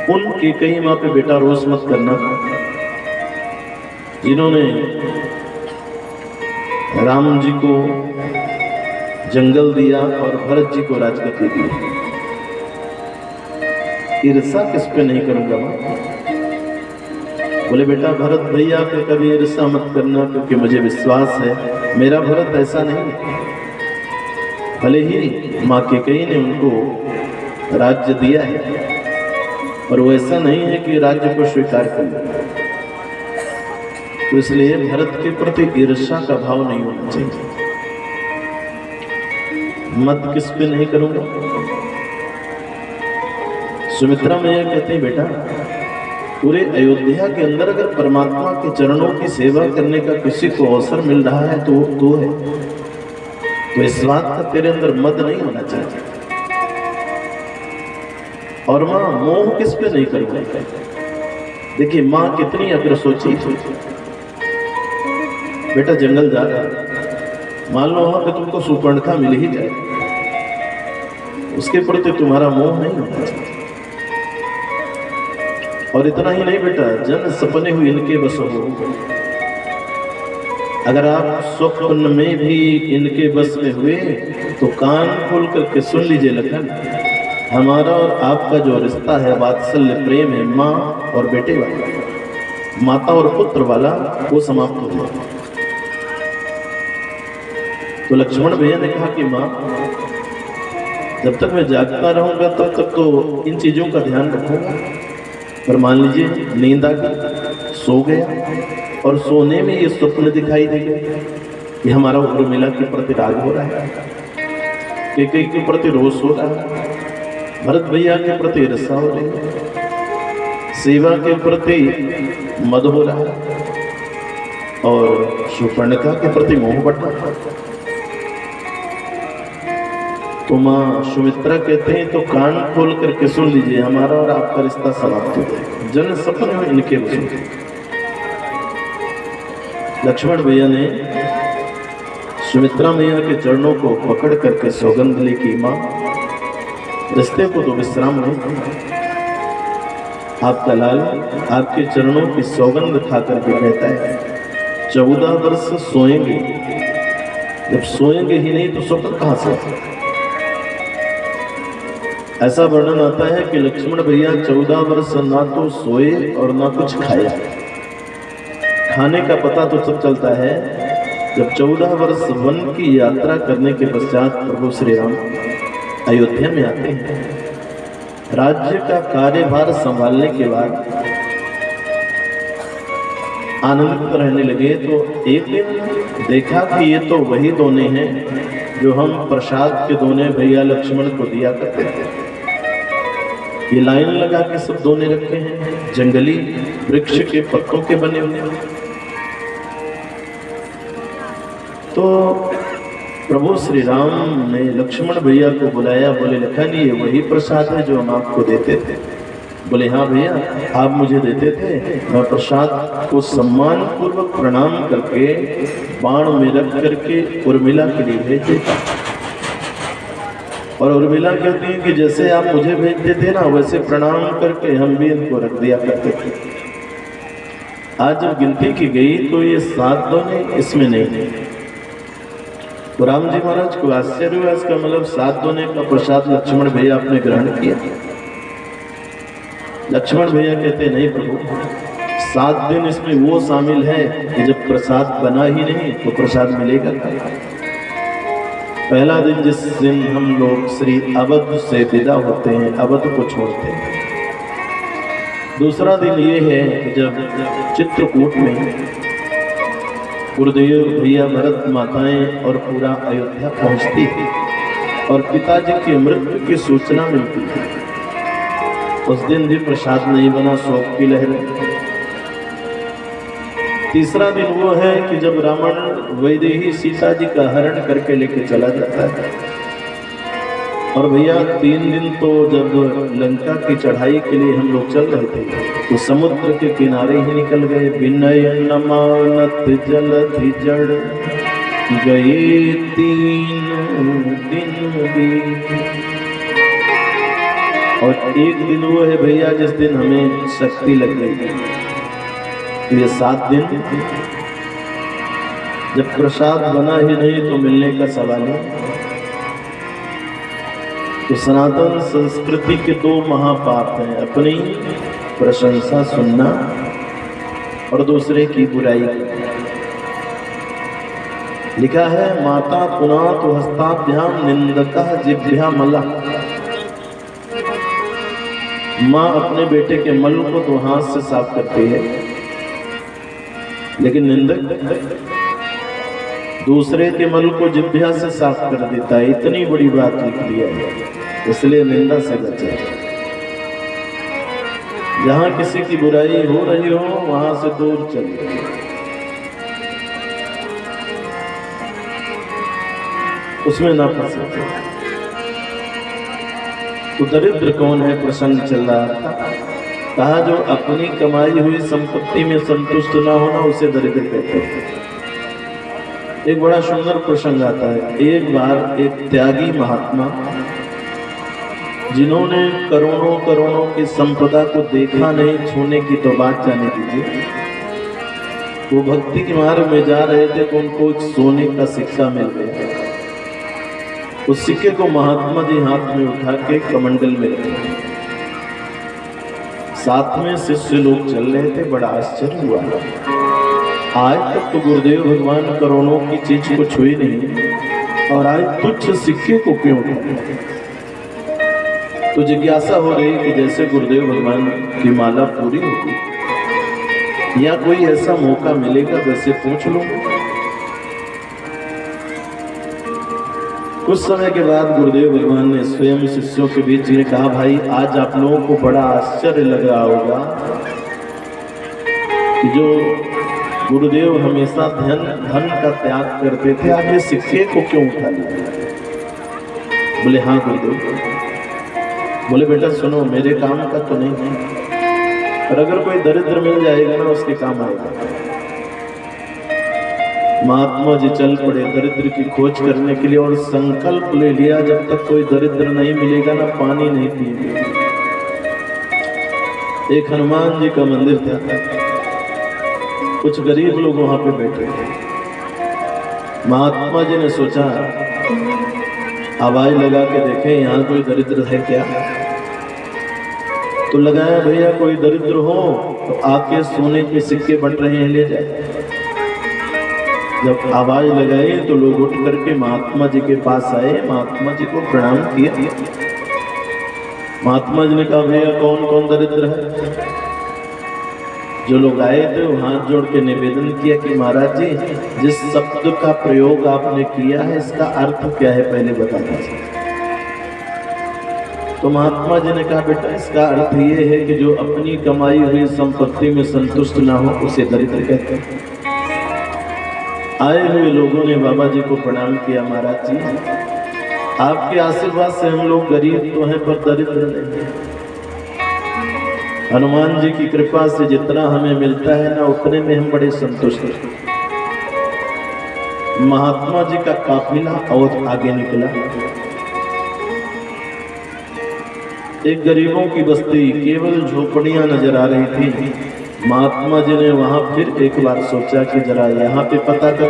उनके कई माँ पे बेटा रोष मत करना, जिन्होंने राम जी को जंगल दिया और भरत जी को राजगद्दी दी। ईर्षा किस पे नहीं करूंगा माँ? बोले बेटा भरत भैया पे कभी ईर्षा मत करना, क्योंकि मुझे विश्वास है मेरा भरत ऐसा नहीं। भले ही माँ कैकेयी ने उनको राज्य दिया है, और वो ऐसा नहीं है कि राज्य को स्वीकार कर लिया। तो इसलिए भरत के प्रति ईर्षा का भाव नहीं होना चाहिए। मत किस पे नहीं करूंगा? सुमित्रा मैया कहती है बेटा पूरे अयोध्या के अंदर अगर परमात्मा के चरणों की सेवा करने का किसी को अवसर मिल रहा है तो वो है। तो इस बात का तेरे अंदर मद नहीं होना चाहिए। और माँ मोह किस पे नहीं करूंगा? देखिए माँ कितनी अग्रसोची थी। बेटा जंगल जा रहा, मान लो वहां पे तुमको सुपर्णखा मिल ही जाए, उसके प्रति तुम्हारा मोह नहीं होना चाहिए। और इतना ही नहीं बेटा, जन सपने हुए इनके बस हो। अगर आप स्वप्न में भी इनके बस में हुए तो कान खोल करके सुन लीजिए लखन, हमारा और आपका जो रिश्ता है वात्सल्य प्रेम है माँ और बेटे वाला, माता और पुत्र वाला, वो समाप्त हो जाए। तो लक्ष्मण भैया ने कहा कि माँ जब तक मैं जागता रहूंगा तब तक तो इन चीजों का ध्यान रखूंगा, पर मान लीजिए नींद आ गई, सो गया, और सोने में ये स्वप्न दिखाई दे गया कि हमारा उर्मिला के प्रति राग हो रहा है, कैकेयी के प्रति रोष हो रहा है, भरत भैया के प्रति ईर्षा हो रही है, सेवा के प्रति मद हो रहा है, और सुपर्णखा के प्रति मोह बढ़ रहा है। तो माँ सुमित्रा कहते हैं तो कान खोल करके सुन लीजिए, हमारा और आपका रिश्ता समाप्त हो गया। जन सपने में इनके वसूल। लक्ष्मण भैया ने सुमित्रा मैया के चरणों को पकड़ करके सौगंध ली कि माँ रिश्ते को तो विश्राम नहीं, आपका लाल आपके चरणों की सौगंध खा करके कहता है 14 वर्ष सोएंगे। जब सोएंगे ही नहीं तो स्वप्न कहां से? ऐसा वर्णन आता है कि लक्ष्मण भैया 14 वर्ष ना तो सोए और ना कुछ खाया। खाने का पता तो सब चलता है जब 14 वर्ष वन की यात्रा करने के पश्चात प्रभु श्री राम अयोध्या में आते हैं। राज्य का कार्यभार संभालने के बाद आनंदित रहने लगे। तो एक दिन देखा कि ये तो वही दोने हैं जो हम प्रसाद के दोने भैया लक्ष्मण को दिया करते थे। ये लाइन लगा के सब दोने रखे हैं, जंगली वृक्ष के पत्तों के बने हुए। तो प्रभु श्री राम ने लक्ष्मण भैया को बुलाया, बोले लखन ये वही प्रसाद है जो हम आपको देते थे? बोले हाँ भैया आप मुझे देते थे। मैं प्रसाद को सम्मान पूर्वक प्रणाम करके बाण में रख करके उर्मिला के लिए भेज देता। और उर्मिला कहती है कि जैसे आप मुझे भेजते थे ना वैसे प्रणाम करके हम भी इनको रख दिया करते थे। आज जब गिनती की गई तो ये 7 दोने इसमें नहीं। तो राम जी महाराज को आश्चर्य हुआ, इसका मतलब 7 दोने का प्रसाद लक्ष्मण भैया आपने ग्रहण किया। लक्ष्मण भैया कहते नहीं प्रभु, 7 दिन इसमें वो शामिल है कि जब प्रसाद बना ही नहीं तो प्रसाद मिलेगा। पहला दिन जिस दिन हम लोग श्री अवध से विदा होते हैं, अवध को छोड़ते हैं। दूसरा दिन ये है कि जब चित्रकूट में गुरुदेव भैया भरत माताएं और पूरा अयोध्या पहुंचती है और पिताजी की मृत्यु की सूचना मिलती है। उस दिन भी प्रसाद नहीं बना, शोक की लहर। तीसरा दिन वो है कि जब रावण वैदेही सीता जी का हरण करके लेके चला जाता है। और भैया 3 दिन तो जब लंका की चढ़ाई के लिए हम लोग चल रहे थे तो समुद्र के किनारे ही निकल गए। विनय न मानत जलधि जड़ गए 3 दिन भी। और एक दिन वो है भैया जिस दिन हमें शक्ति लग गई। तो ये 7 दिन जब प्रसाद बना ही नहीं तो मिलने का सवाल है। तो सनातन संस्कृति के 2 महापाप हैं, अपनी प्रशंसा सुनना और दूसरे की बुराई। लिखा है माता पुनातु हस्ताभ्याम निंदकः जिह्वा मलः। माँ अपने बेटे के मल को तो हाथ से साफ करती है, लेकिन निंदक दूसरे के मल को जिह्वा से साफ कर देता है। इतनी बड़ी बात लिख दी है, इसलिए निंदा से बचे। जहां किसी की बुराई हो रही हो वहां से दूर चलिए। उसमें ना फंसे। तो दरिद्र कौन है? प्रसंग चल रहा था। कहा जो अपनी कमाई हुई संपत्ति में संतुष्ट ना होना उसे दरिद्र कहते हैं। एक बड़ा सुंदर प्रसंग आता है। एक बार एक त्यागी महात्मा जिन्होंने करोड़ों करोड़ों की संपदा को देखा नहीं, छूने की तो बात जाने दीजिए, वो भक्ति के मार्ग में जा रहे थे तो उनको एक सोने का सिक्का मिल गया। उस सिक्के को महात्मा जी हाथ में उठा के कमंडल में रखे। साथ में शिष्य लोग चल रहे थे। बड़ा आश्चर्य हुआ, आज तक तो गुरुदेव भगवान करोड़ों की चीज को छुई नहीं और आज तुच्छ सिक्के को क्यों उठाए? तो जिज्ञासा हो रही कि जैसे गुरुदेव भगवान की माला पूरी होगी या कोई ऐसा मौका मिलेगा, वैसे पूछ लो। कुछ समय के बाद गुरुदेव भगवान ने स्वयं शिष्यों के बीच में कहा, भाई आज आप लोगों को बड़ा आश्चर्य लग रहा होगा कि जो गुरुदेव हमेशा धन का त्याग करते थे, आप ये सिक्के को क्यों उठा लिए? बोले हाँ गुरुदेव। बोले बेटा सुनो, मेरे काम का तो नहीं है, पर अगर कोई दरिद्र मिल जाएगा ना उसके काम आएगा। महात्मा जी चल पड़े दरिद्र की खोज करने के लिए और संकल्प ले लिया जब तक कोई दरिद्र नहीं मिलेगा ना पानी नहीं पिएंगे। एक हनुमान जी का मंदिर था, कुछ गरीब लोग वहां पे बैठे थे। महात्मा जी ने सोचा आवाज लगा के देखें यहाँ कोई दरिद्र है क्या। तो लगाया भैया कोई दरिद्र हो तो आके सोने के सिक्के बन रहे हैं, ले जाए। जब आवाज लगाई तो लोग उठ करके महात्मा जी के पास आए, महात्मा जी को प्रणाम किया। महात्मा जी ने कहा भैया कौन कौन दरिद्र है? जो लोग आए थे वो हाथ जोड़ के निवेदन किया कि महाराज जी जिस शब्द का प्रयोग आपने किया है इसका अर्थ क्या है पहले बता दीजिए। तो महात्मा जी ने कहा बेटा इसका अर्थ ये है कि जो अपनी कमाई हुई संपत्ति में संतुष्ट ना हो उसे दरिद्र कहते हैं। आए हुए लोगों ने बाबा जी को प्रणाम किया, महाराज जी आपके आशीर्वाद से हम लोग गरीब तो हैं पर दरिद्र नहीं। हनुमान जी की कृपा से जितना हमें मिलता है ना उतने में हम बड़े संतुष्ट हैं। महात्मा जी का काफिला और आगे निकला। एक गरीबों की बस्ती, केवल झोपड़ियां नजर आ रही थी। महात्मा जी ने वहां फिर एक बार सोचा कि जरा यहाँ पे पता कर।